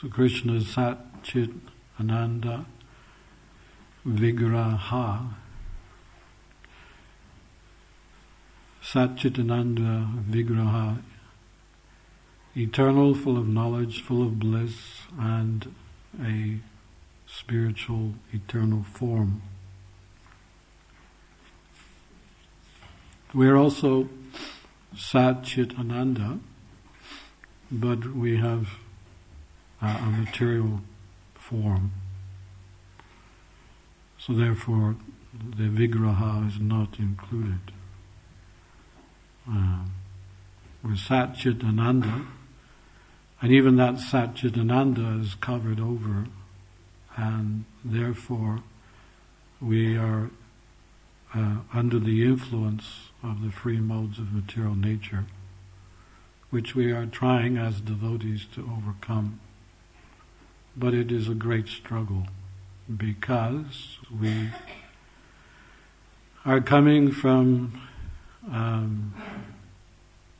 So Krishna is Sat Chit Ananda Vigraha. Sat Chit Ananda Vigraha, eternal, full of knowledge, full of bliss, and a spiritual eternal form. We are also Sat Chit Ananda, but we have a material form. So therefore, the Vigraha is not included. We're Sat Chit Ananda, and even that Sat Chit Ananda is covered over, and therefore we are under the influence of the free modes of material nature, which we are trying as devotees to overcome. But it is a great struggle, because we are coming from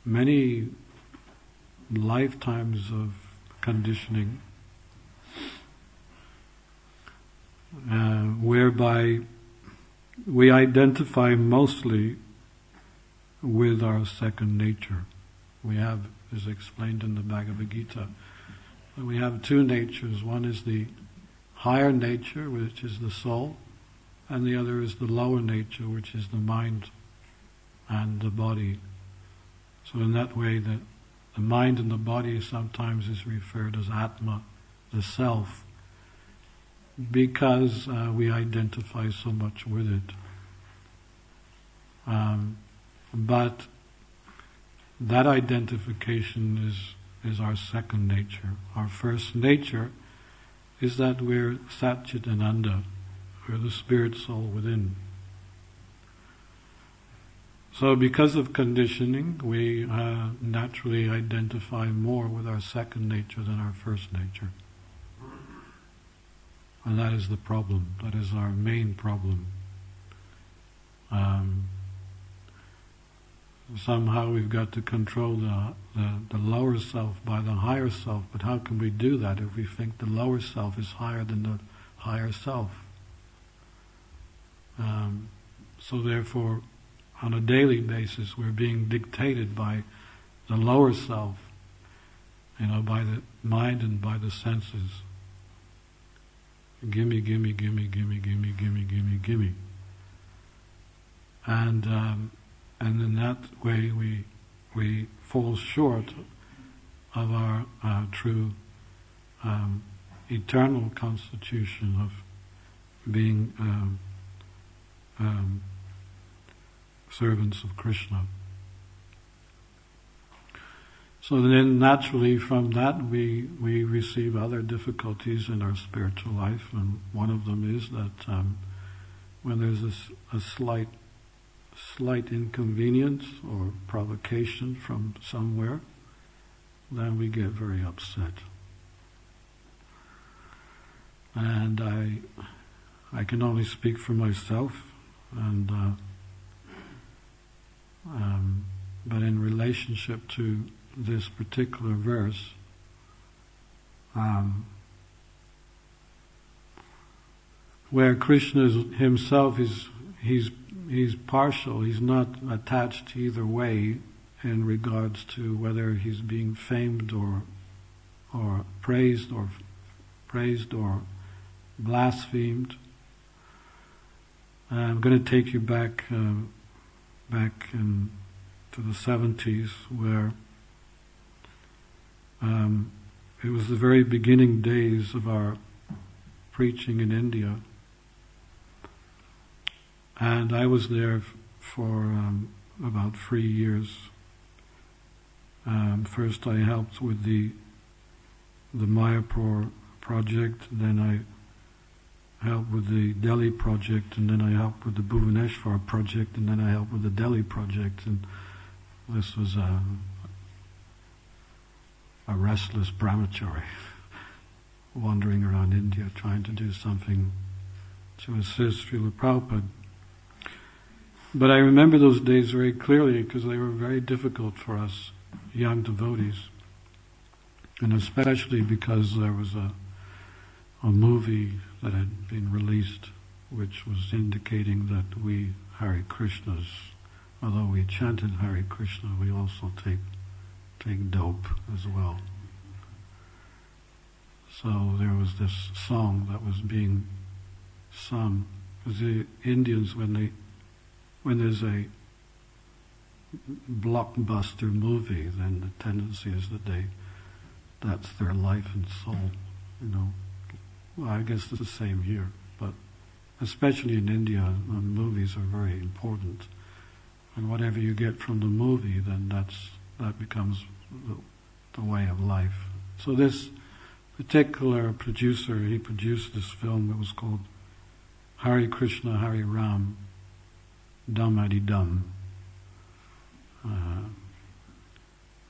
many lifetimes of conditioning, whereby we identify mostly with our second nature. We have, as explained in the Bhagavad Gita, we have two natures. One is the higher nature, which is the soul, and the other is the lower nature, which is the mind and the body. So in that way, the mind and the body sometimes is referred as Atma, the self, because we identify so much with it. But that identification is our second nature. Our first nature is that we're Sat Chit Ananda, we're the spirit soul within. So because of conditioning, we naturally identify more with our second nature than our first nature. And that is the problem. That is our main problem. Somehow we've got to control the lower self by the higher self, but how can we do that if we think the lower self is higher than the higher self? So therefore, on a daily basis, we're being dictated by the lower self, by the mind and by the senses. Gimme, gimme, gimme, gimme, gimme, gimme, gimme, gimme. And in that way we fall short of our true eternal constitution of being servants of Krishna. So then naturally from that we receive other difficulties in our spiritual life, and one of them is that when there's a slight inconvenience or provocation from somewhere, then we get very upset. And I can only speak for myself, and but in relationship to this particular verse, where Krishna himself he's partial, he's not attached to either way in regards to whether he's being famed or praised or blasphemed. I'm going to take you back to the 70s, where it was the very beginning days of our preaching in India. And I was there for about 3 years. First I helped with the Mayapur project, then I helped with the Delhi project, and then I helped with the Bhubaneswar project, and then I helped with the Delhi project. And this was a restless brahmachari wandering around India trying to do something to assist Srila Prabhupada. But I remember those days very clearly because they were very difficult for us young devotees. And especially because there was a movie that had been released which was indicating that we Hare Krishnas, although we chanted Hare Krishna, we also take dope as well. So there was this song that was being sung, because the Indians, when there's a blockbuster movie, then the tendency is that that's their life and soul, Well, I guess it's the same here, but especially in India, movies are very important. And whatever you get from the movie, then that becomes the way of life. So this particular producer, he produced this film that was called Hare Krishna, Hare Ram, Dum Adi Dum.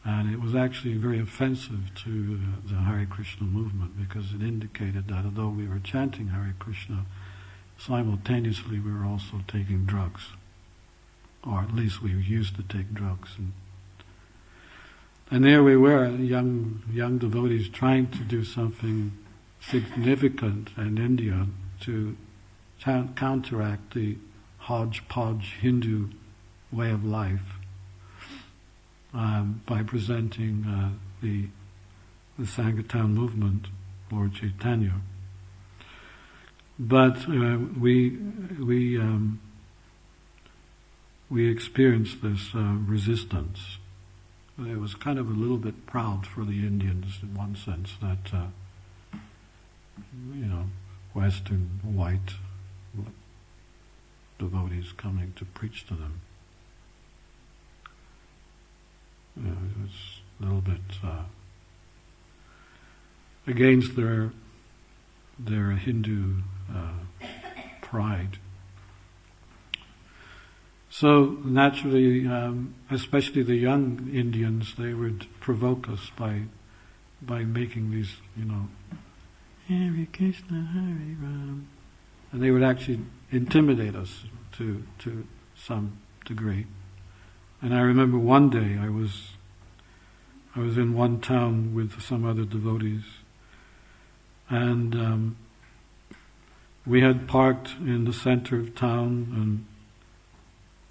And it was actually very offensive to the Hare Krishna movement, because it indicated that although we were chanting Hare Krishna, simultaneously we were also taking drugs. Or at least we used to take drugs. And there we were, young devotees, trying to do something significant in India to counteract the hodgepodge Hindu way of life by presenting the Sankirtan movement, Lord Chaitanya. But we experienced this resistance. It was kind of a little bit proud for the Indians in one sense that, Western white devotees coming to preach to them. It was a little bit against their Hindu pride. So naturally, especially the young Indians, they would provoke us by making these, Hare Krishna, Hare Ram, and they would actually intimidate us to some degree. And I remember one day I was in one town with some other devotees, and we had parked in the center of town, and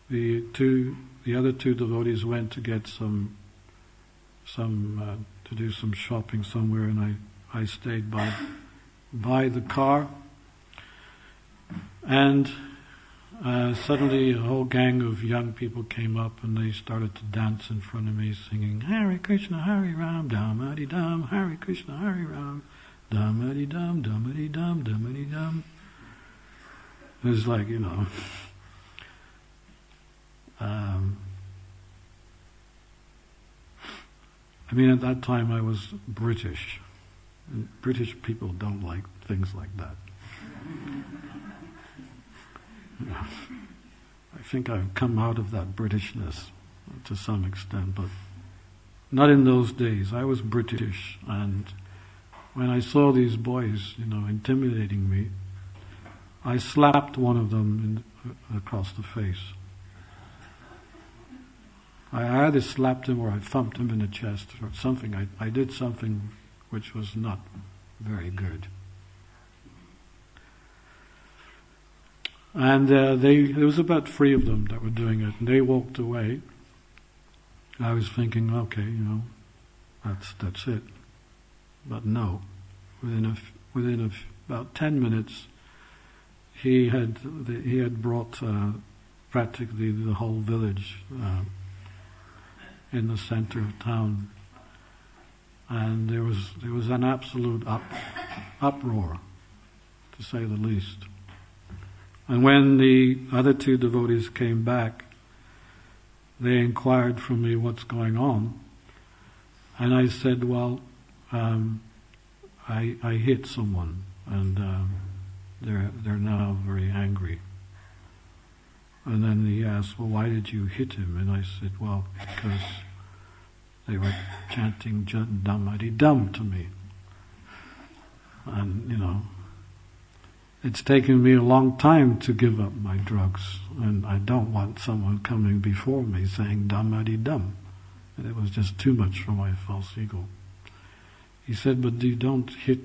the other two devotees went to get some to do some shopping somewhere, and I stayed by the car, and suddenly a whole gang of young people came up and they started to dance in front of me, singing Hare Krishna, Hare Ram, Dum Adi Dum, Hare Krishna, Hare Ram, Dum Adi Dum, Dum Adi Dum, Dum Adi Dum. It was like, at that time I was British. And British people don't like things like that. I think I've come out of that Britishness to some extent, but not in those days. I was British, and when I saw these boys, intimidating me, I slapped one of them across the face. I either slapped him or I thumped him in the chest or something. I did something which was not very good. And there was about 3 of them that were doing it, and they walked away. I was thinking, okay, that's it. But no, within about 10 minutes, he had brought practically the whole village in the center of town, and there was an absolute uproar, to say the least. And when the other 2 devotees came back, they inquired from me what's going on, and I said, well, I hit someone, and they're now very angry. And then he asked, well, why did you hit him? And I said, well, because they were chanting Dum Adi Dum to me. And, it's taken me a long time to give up my drugs, and I don't want someone coming before me saying Dum Adi Dum. And it was just too much for my false ego. He said, but you don't hit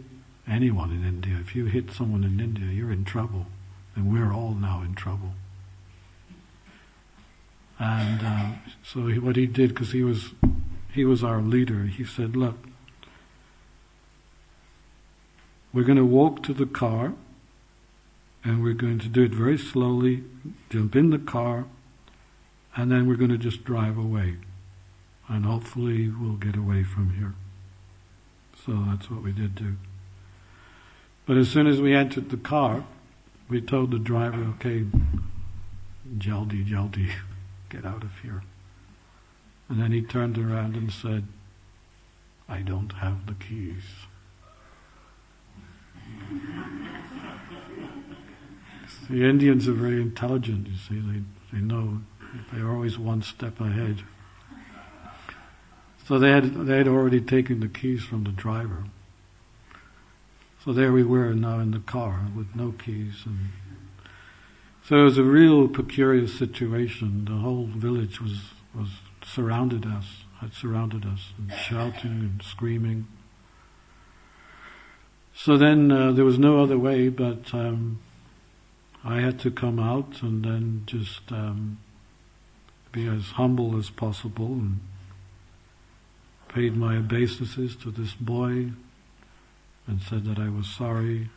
anyone in India. If you hit someone in India, you're in trouble. And we're all now in trouble. And so what he did, because he was our leader, he said, look, we're going to walk to the car, and we're going to do it very slowly, jump in the car, and then we're going to just drive away. And hopefully we'll get away from here. So that's what we did do. But as soon as we entered the car, we told the driver, okay, jaldi, jaldi, get out of here. And then he turned around and said, I don't have the keys. The Indians are very intelligent, you see. They know, they're always one step ahead. So they had already taken the keys from the driver. So there we were now in the car with no keys. And so it was a real peculiar situation. The whole village had surrounded us, and shouting and screaming. So then there was no other way but I had to come out and then just be as humble as possible and paid my obeisances to this boy and said that I was sorry.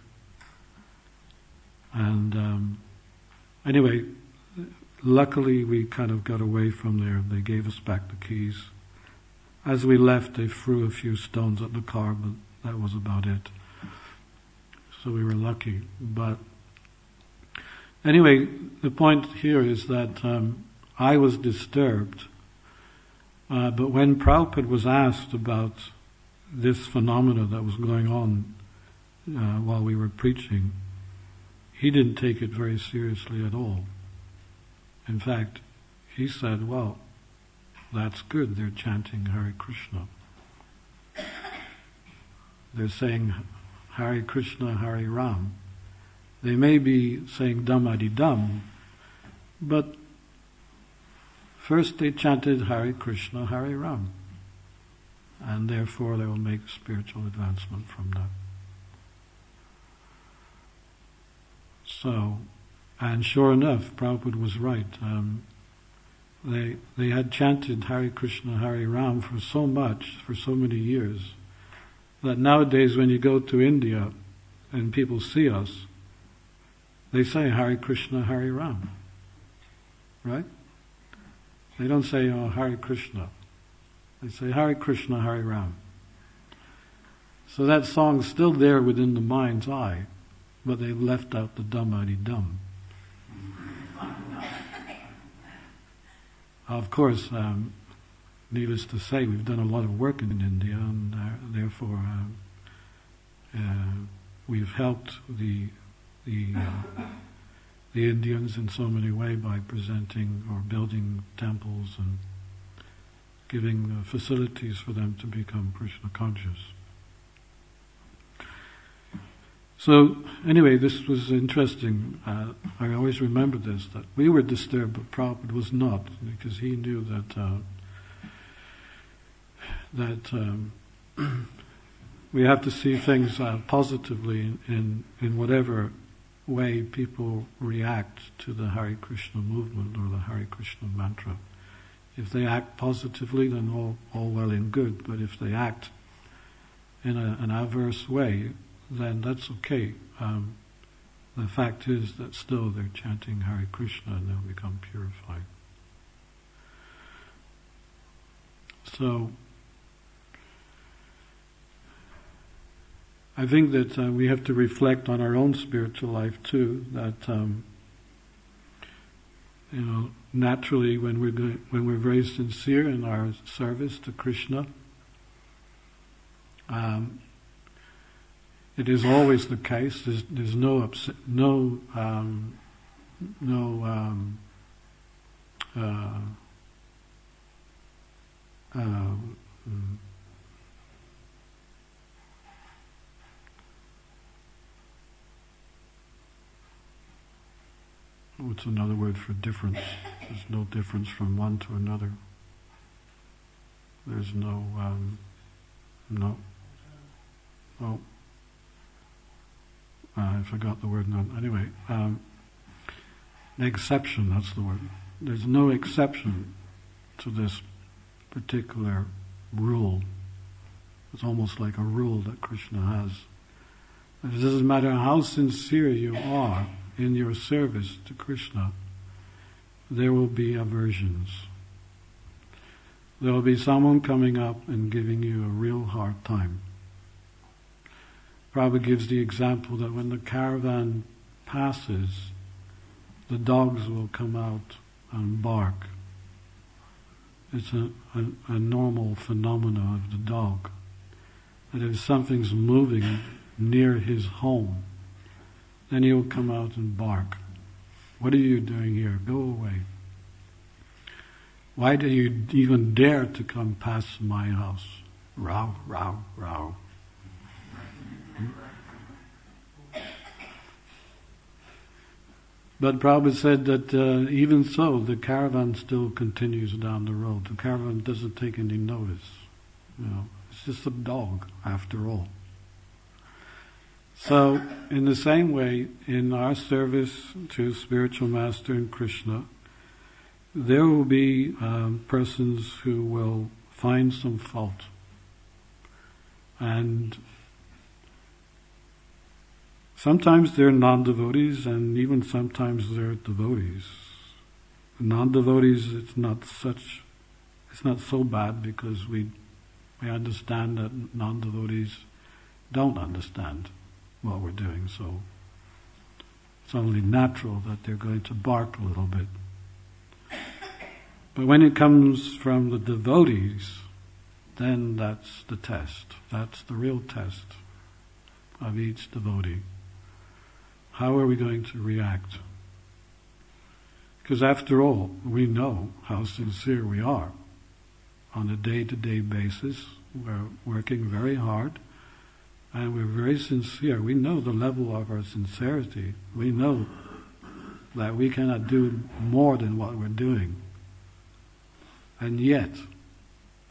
And anyway, luckily we kind of got away from there. They gave us back the keys. As we left, they threw a few stones at the car, but that was about it. So we were lucky. But anyway, the point here is that I was disturbed. But when Prabhupada was asked about this phenomena that was going on while we were preaching, he didn't take it very seriously at all. In fact, he said, well, that's good, they're chanting Hare Krishna. They're saying Hare Krishna, Hare Ram. They may be saying Dam Adi Dam, but first they chanted Hare Krishna, Hare Ram. And therefore they will make spiritual advancement from that. So, and sure enough, Prabhupada was right. They had chanted Hare Krishna, Hare Ram for so many years, that nowadays when you go to India and people see us, they say Hare Krishna, Hare Ram. Right? They don't say, oh, Hare Krishna. They say Hare Krishna, Hare Ram. So that song's still there within the mind's eye, but they've left out the Dam Adi Dam. Of course, needless to say, we've done a lot of work in India, and therefore we've helped the Indians in so many ways by presenting or building temples and giving facilities for them to become Krishna conscious. So anyway, this was interesting. I always remember this, that we were disturbed, but Prabhupada was not, because he knew that we have to see things positively in whatever way people react to the Hare Krishna movement or the Hare Krishna mantra. If they act positively, then all well and good. But if they act in an adverse way, then that's okay. The fact is that still they're chanting Hare Krishna and they'll become purified. So, I think that we have to reflect on our own spiritual life too. That naturally, when we're very sincere in our service to Krishna, it is always the case. There's what's another word for difference? There's no difference from one to another. There's no oh, I forgot the word now. Anyway, an exception, that's the word. There's no exception to this particular rule. It's almost like a rule that Krishna has. It doesn't matter how sincere you are in your service to Krishna, there will be aversions. There will be someone coming up and giving you a real hard time. Prabhupada gives the example that when the caravan passes, the dogs will come out and bark. It's a normal phenomena of the dog. That if something's moving near his home, then he'll come out and bark. What are you doing here? Go away. Why do you even dare to come past my house? Row, row, row. But Prabhupada said that even so, the caravan still continues down the road. The caravan doesn't take any notice. It's just a dog, after all. So, in the same way, in our service to Spiritual Master and Krishna, there will be persons who will find some fault. And sometimes they're non-devotees, and even sometimes they're devotees. Non-devotees, it's not so bad, because we understand that non-devotees don't understand what we're doing, so it's only natural that they're going to bark a little bit. But when it comes from the devotees, then that's the test. That's the real test of each devotee. How are we going to react? Because after all, we know how sincere we are. On a day-to-day basis, we're working very hard, and we're very sincere. We know the level of our sincerity. We know that we cannot do more than what we're doing. And yet,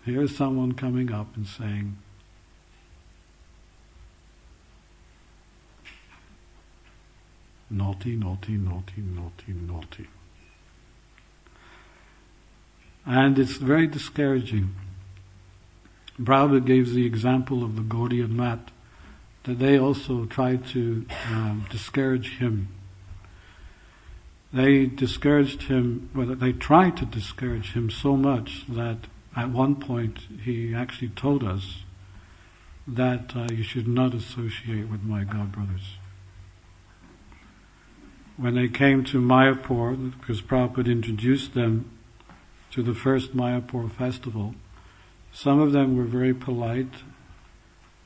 here's someone coming up and saying, naughty, naughty, naughty, naughty, naughty. And it's very discouraging. Prabhupada gives the example of the Gaudiya Math, that they also tried to discourage him. They discouraged him, they tried to discourage him so much that at one point he actually told us that you should not associate with my godbrothers. When they came to Mayapur, because Prabhupada introduced them to the first Mayapur festival, some of them were very polite,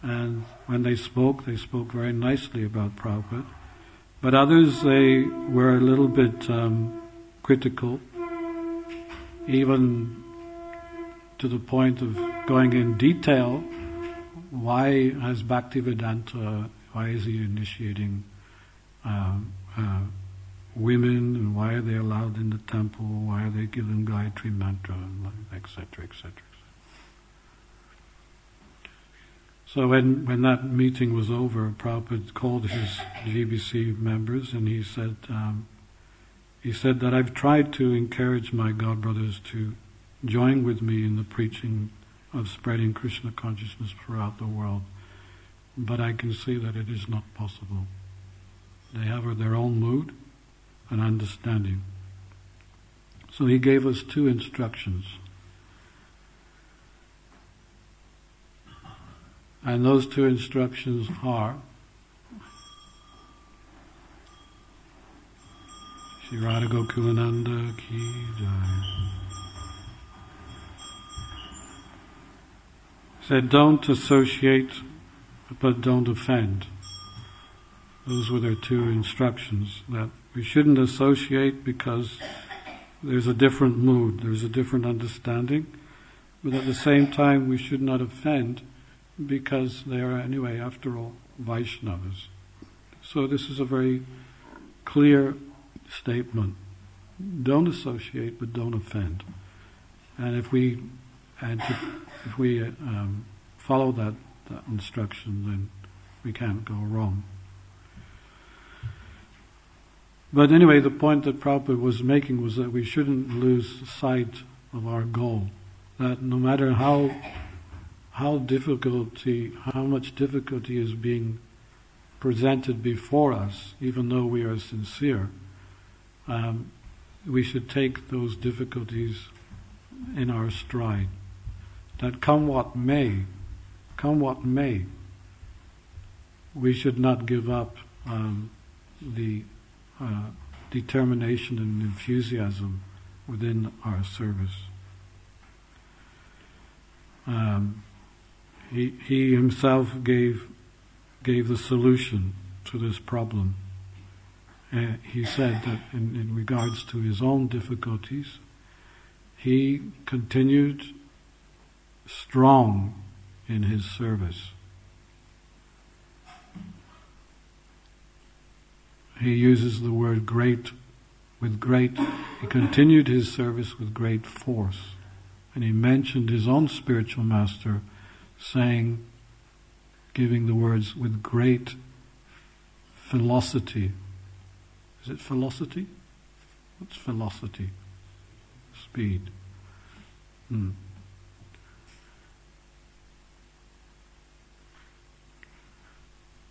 and when they spoke very nicely about Prabhupada. But others, they were a little bit critical, even to the point of going in detail. Why has Bhaktivedanta, why is he initiating women, and why are they allowed in the temple, why are they given Gayatri mantra, etc., etc. So when that meeting was over, Prabhupada called his GBC members, and he said that I've tried to encourage my godbrothers to join with me in the preaching of spreading Krishna consciousness throughout the world, but I can see that it is not possible. They have their own mood and understanding. So he gave us two instructions. And those two instructions are, Shri Radha Gokulananda ki jai. Said, don't associate, but don't offend. Those were their two instructions, that we shouldn't associate because there's a different mood, there's a different understanding, but at the same time we should not offend because they are anyway, after all, Vaishnavas. So this is a very clear statement. Don't associate, but don't offend. And if we follow that instruction, then We can't go wrong. But anyway, the point that Prabhupada was making was that we shouldn't lose sight of our goal. That no matter how much difficulty is being presented before us, even though we are sincere, we should take those difficulties in our stride. That come what may, we should not give up the determination and enthusiasm within our service. He himself gave the solution to this problem. He said that in regards to his own difficulties, he continued strong in his service. He uses the word great, he continued his service with great force. And he mentioned his own spiritual master saying, giving the words with great velocity. Is it velocity? What's velocity? Speed.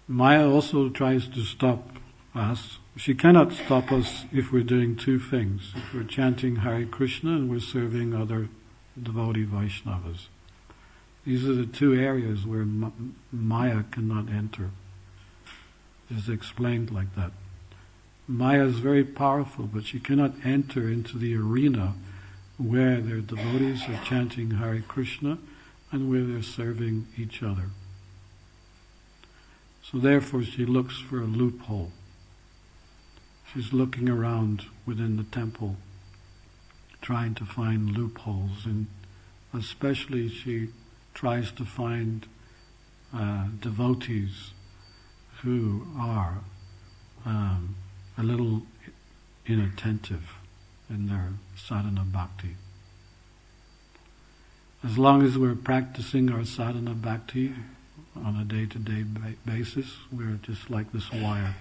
Maya also tries to stop us. She cannot stop us if we're doing two things. If we're chanting Hare Krishna and we're serving other devotee Vaishnavas. These are the two areas where Maya cannot enter. It's explained like that. Maya is very powerful, but she cannot enter into the arena where their devotees are chanting Hare Krishna and where they're serving each other. So therefore she looks for a loophole. She's looking around within the temple, trying to find loopholes, and especially she tries to find devotees who are a little inattentive in their sadhana bhakti. As long as we're practicing our sadhana bhakti on a day-to-day basis, we're just like this wire.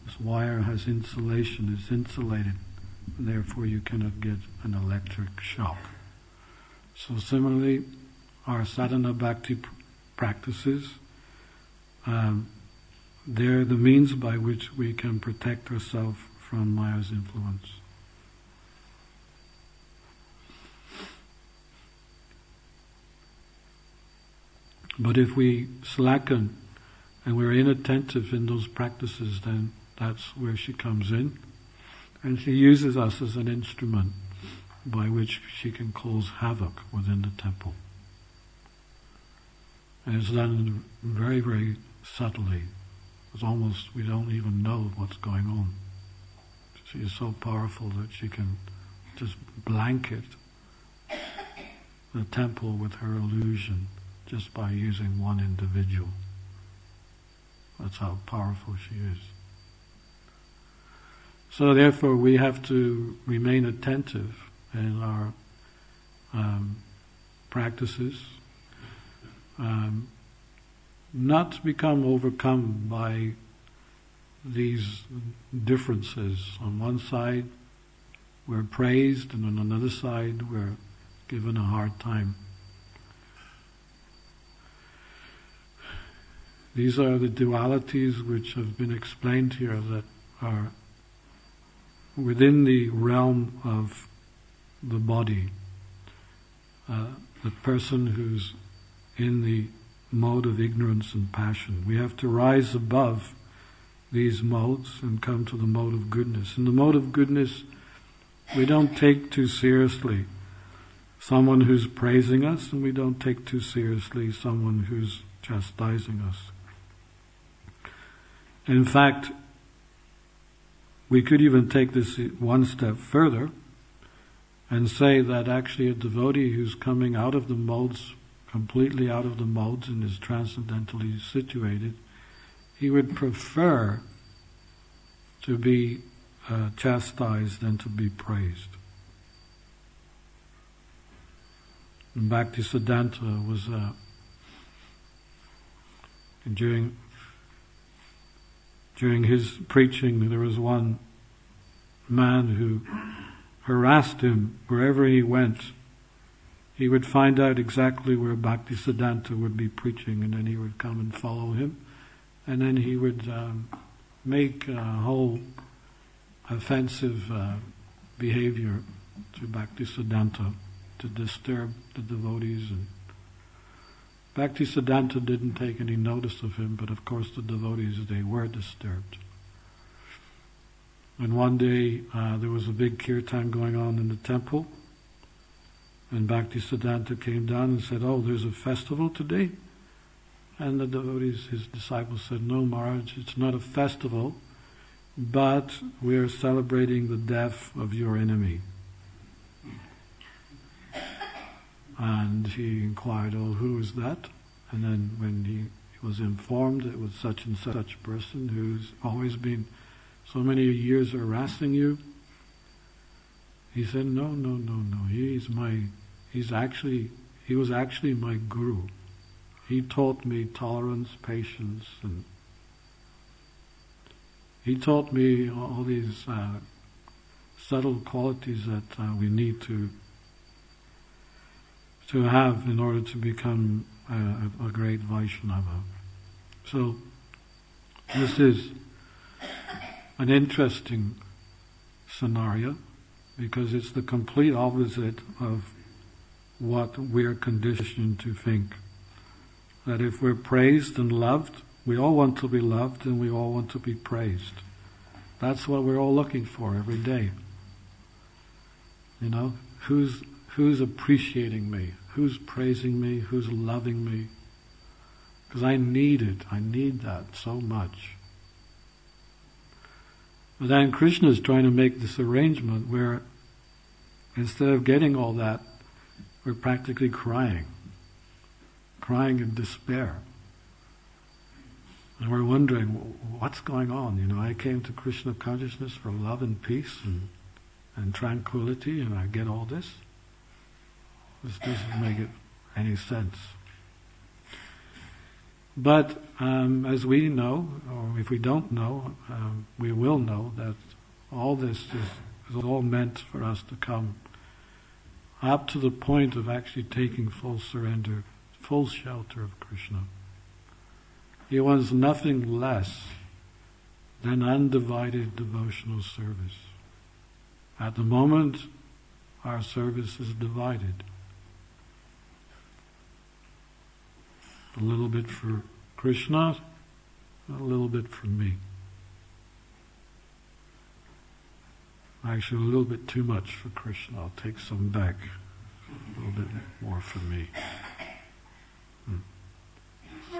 This wire has insulation, it's insulated, and therefore you cannot get an electric shock. So similarly, our sadhana bhakti practices, they're the means by which we can protect ourselves from Maya's influence. But if we slacken and we're inattentive in those practices, then that's where she comes in, and she uses us as an instrument by which she can cause havoc within the temple. And it's done very, very subtly. It's almost, we don't even know what's going on. She is so powerful that she can just blanket the temple with her illusion just by using one individual. That's how powerful she is. So therefore we have to remain attentive in our practices, not to become overcome by these differences. On one side we're praised, and on another side we're given a hard time. These are the dualities which have been explained here that are within the realm of the body. The person who's in the mode of ignorance and passion. We have to rise above these modes and come to the mode of goodness. In the mode of goodness, we don't take too seriously someone who's praising us, and we don't take too seriously someone who's chastising us. In fact, we could even take this one step further and say that actually a devotee who's coming out of the modes, completely out of the modes, and is transcendentally situated, he would prefer to be chastised than to be praised. And Bhaktisiddhanta was during during his preaching, there was one man who harassed him wherever he went. He would find out exactly where Bhaktisiddhanta would be preaching, and then he would come and follow him. And then he would make a whole offensive behavior to Bhaktisiddhanta to disturb the devotees. And Bhaktisiddhanta didn't take any notice of him, but of course the devotees, they were disturbed. And one day there was a big kirtan going on in the temple, and Bhaktisiddhanta came down and said, "Oh, there's a festival today?" And the devotees, his disciples, said, "No, Maharaj, it's not a festival, but we are celebrating the death of your enemy." And he inquired, "Oh, who is that?" And then when he was informed it was such and such person who's always been so many years harassing you, he said, No. He was actually my guru. He taught me tolerance, patience, and he taught me all these subtle qualities that we need to have in order to become a great Vaishnava. So this is an interesting scenario because it's the complete opposite of what we're conditioned to think. That if we're praised and loved, we all want to be loved and we all want to be praised. That's what we're all looking for every day. You know, who's appreciating me? Who's praising me? Who's loving me? Because I need it. I need that so much. But then Krishna is trying to make this arrangement where instead of getting all that, we're practically crying in despair. And we're wondering, what's going on? You know, I came to Krishna consciousness for love and peace and tranquility, and I get all this? This doesn't make any sense. But as we know, or if we don't know, we will know that all this is all meant for us to come up to the point of actually taking full surrender, full shelter of Krishna. He wants nothing less than undivided devotional service. At the moment, our service is divided. A little bit for Krishna, a little bit for me. Actually, a little bit too much for Krishna. I'll take some back. A little bit more for me. So,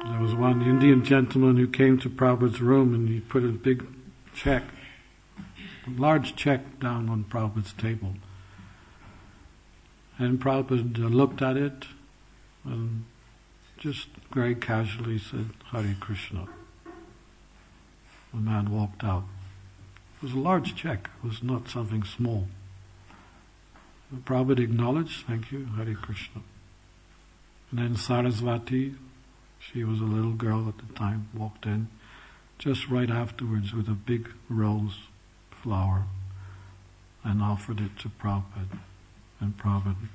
there was one Indian gentleman who came to Prabhupada's room and he put a big check, a large check down on Prabhupada's table. And Prabhupada looked at it and just very casually said, "Hare Krishna." The man walked out. It was a large check, it was not something small. And Prabhupada acknowledged, "Thank you, Hare Krishna." And then Sarasvati, she was a little girl at the time, walked in just right afterwards with a big rose flower and offered it to Prabhupada. And Prabhupada,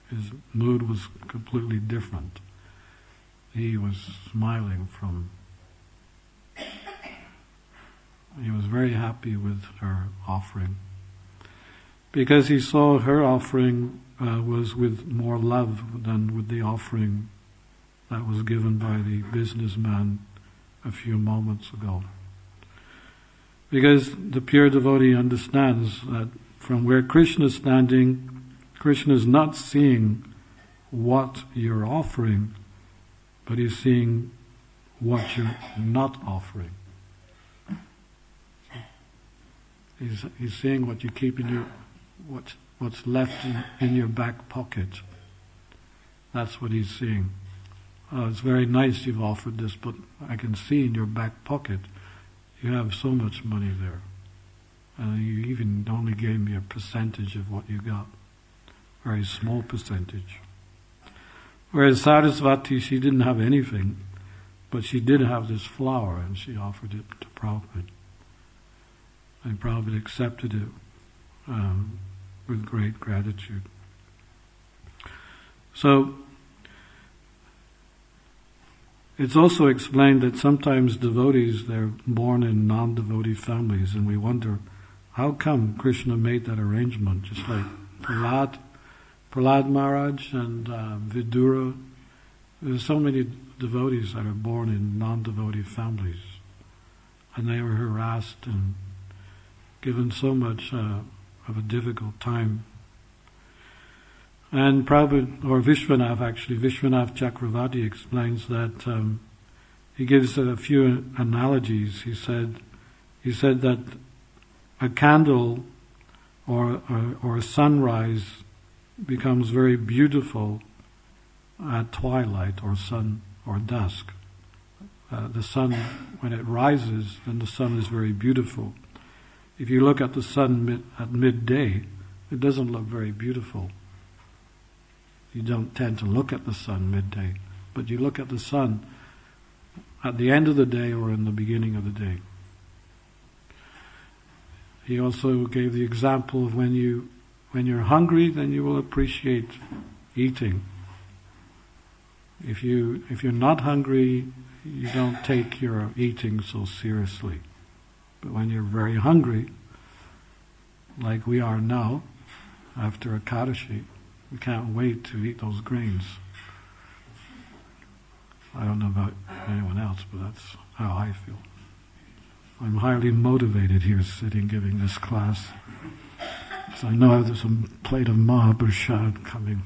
his mood was completely different. He was smiling he was very happy with her offering because he saw her offering was with more love than with the offering that was given by the businessman a few moments ago. Because the pure devotee understands that from where Krishna is standing, Krishna is not seeing what you're offering, but he's seeing what you're not offering. He's seeing what you keep in your, what's left in your back pocket. That's what he's seeing. It's very nice you've offered this, but I can see in your back pocket you have so much money there. You even only gave me a percentage of what you got. very small percentage. Whereas Sarasvati, she didn't have anything, but she did have this flower, and she offered it to Prabhupada. And Prabhupada accepted it with great gratitude. So, it's also explained that sometimes devotees, they're born in non-devotee families, and we wonder, how come Krishna made that arrangement? Just like Prahlad Maharaj and Vidura, there's so many devotees that are born in non-devotee families, and they were harassed and given so much of a difficult time. And Prabhupada, or Vishwanath Chakravarti explains that he gives a few analogies. He said that a candle or a sunrise becomes very beautiful at twilight or sun or dusk. The sun, when it rises, then the sun is very beautiful. If you look at the sun at midday, it doesn't look very beautiful. You don't tend to look at the sun midday, but you look at the sun at the end of the day or in the beginning of the day. He also gave the example of when you're hungry, then you will appreciate eating. If you're not hungry, you don't take your eating so seriously. But when you're very hungry, like we are now, after Ekadashi, we can't wait to eat those grains. I don't know about anyone else, but that's how I feel. I'm highly motivated here sitting giving this class. So I know there's a plate of Mahaprasad coming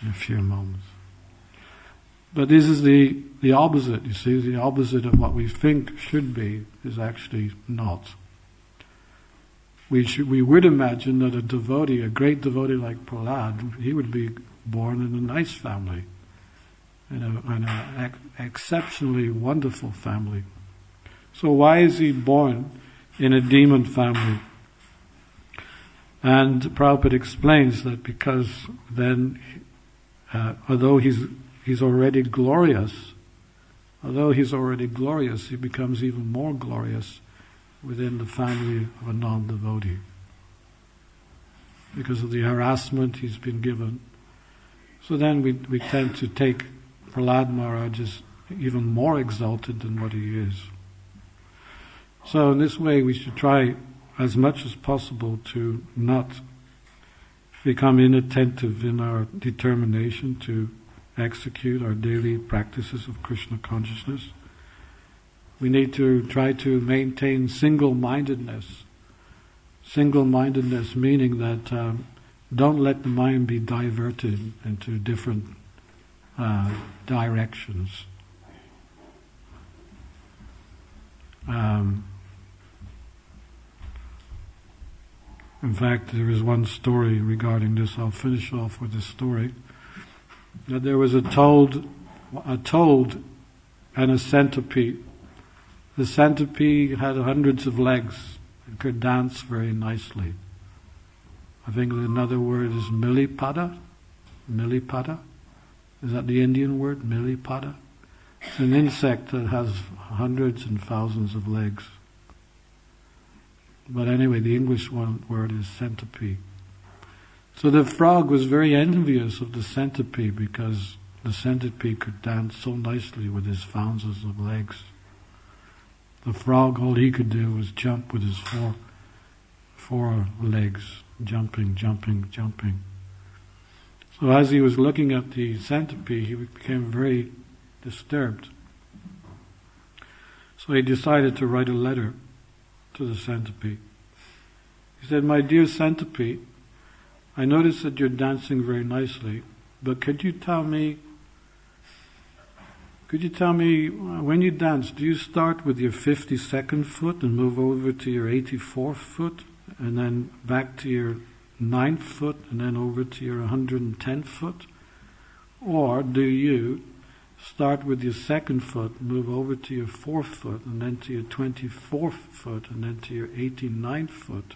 in a few moments. But this is the opposite, you see, the opposite of what we think should be is actually not. We would imagine that a devotee, a great devotee like Prahlad, he would be born in a nice family, in an exceptionally wonderful family. So why is he born in a demon family? And Prabhupada explains that because then, although he's already glorious, he becomes even more glorious within the family of a non-devotee. Because of the harassment he's been given. So then we tend to take Prahlad Maharaj as even more exalted than what he is. So in this way we should try as much as possible to not become inattentive in our determination to execute our daily practices of Krishna consciousness. We need to try to maintain single-mindedness. Single-mindedness meaning that don't let the mind be diverted into different directions. In fact, there is one story regarding this. I'll finish off with this story. That there was a toad and a centipede. The centipede had hundreds of legs and could dance very nicely. I think another word is milipada. Milipada? Is that the Indian word? Milipada? It's an insect that has hundreds and thousands of legs. But anyway, the English word is centipede. So the frog was very envious of the centipede because the centipede could dance so nicely with his thousands of legs. The frog, all he could do was jump with his four legs, jumping. So as he was looking at the centipede, he became very disturbed. So he decided to write a letter to the centipede. He said, "My dear centipede, I notice that you're dancing very nicely, but could you tell me when you dance, do you start with your 52nd foot and move over to your 84th foot and then back to your 9th foot and then over to your 110th foot? Or do you start with your 2nd foot, move over to your 4th foot and then to your 24th foot and then to your 89th foot?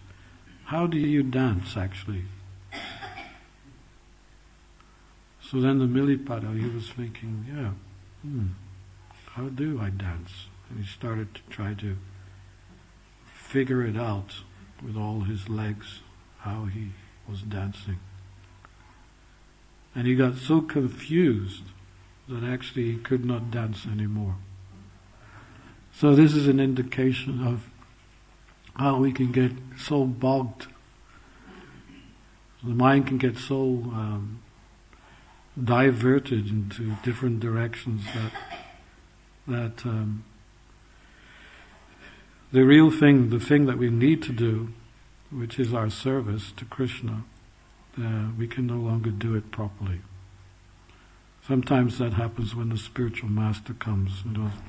How do you dance actually?" So then the Milipada, he was thinking, how do I dance? And he started to try to figure it out with all his legs, how he was dancing. And he got so confused that actually he could not dance anymore. So this is an indication of how we can get so bogged. The mind can get so diverted into different directions that the real thing, the thing that we need to do, which is our service to Krishna, we can no longer do it properly. Sometimes that happens when the spiritual master comes.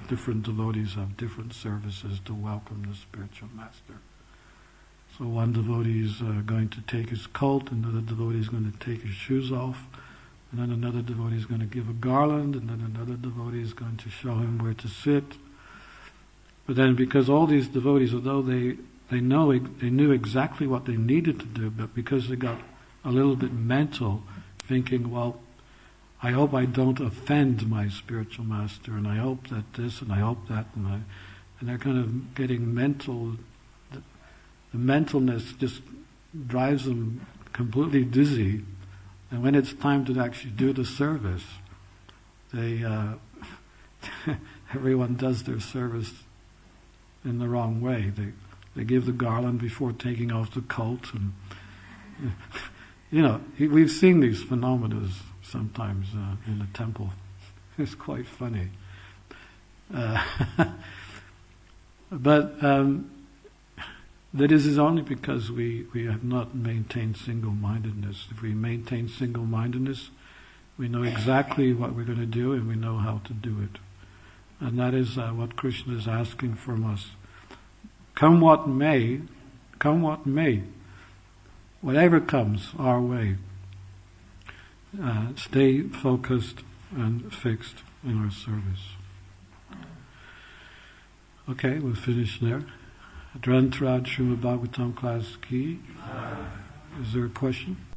Different devotees have different services to welcome the spiritual master. So one devotee is going to take his coat, another devotee is going to take his shoes off, and then another devotee is going to give a garland, and then another devotee is going to show him where to sit. But then, because all these devotees, although they knew exactly what they needed to do, but because they got a little bit mental, thinking, well, I hope I don't offend my spiritual master, and I hope that this, and I hope that, and they're kind of getting mental. The mentalness just drives them completely dizzy, and when it's time to actually do the service, they everyone does their service in the wrong way. They give the garland before taking off the coat, and we've seen these phenomena sometimes in the temple. It's quite funny, but that is only because we have not maintained single-mindedness. If we maintain single-mindedness, we know exactly what we're going to do and we know how to do it. And that is what Krishna is asking from us. Come what may, whatever comes our way, stay focused and fixed in our service. Okay, we'll finish there. Drantrad Srimad Bhagavatam class ki. Is there a question?